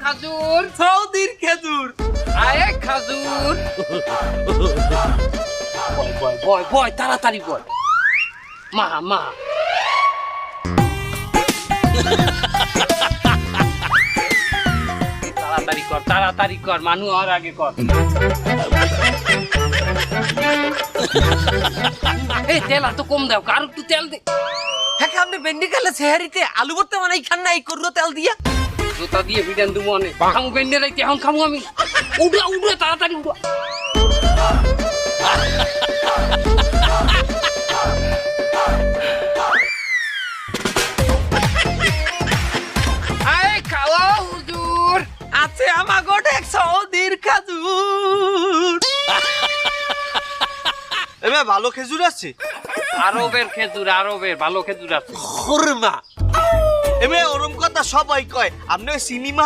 খাজুর সৌদির খেজুর আয়ে খাজুর বয় বয় তাড়াতাড়ি বয় মা মা তাড়াতাড়ি কর মানু আর আগে কর এই তেল এত কম দাও আর একটু তেল দে হ্যাঁ আপনি ভেন্ডি খেলে সেহারিতে আলু ভর্তা বানাই খান না এই করলো তেল দিয়া জুতা দিয়ে বিডান দু মনে খামু বেন্ডে রাইতে এখন খামু আমি উড়া উড়া তাড়াতাড়ি উড়া আয় খাওয়া হুজুর আছে আমার গোটে সৌদির খেজুর এবার ভালো খেজুর আছে আরবের খেজুর আরবের ভালো খেজুর আছে খুরমা এমে ওরম কথা সবাই কয় আপনি সিনেমা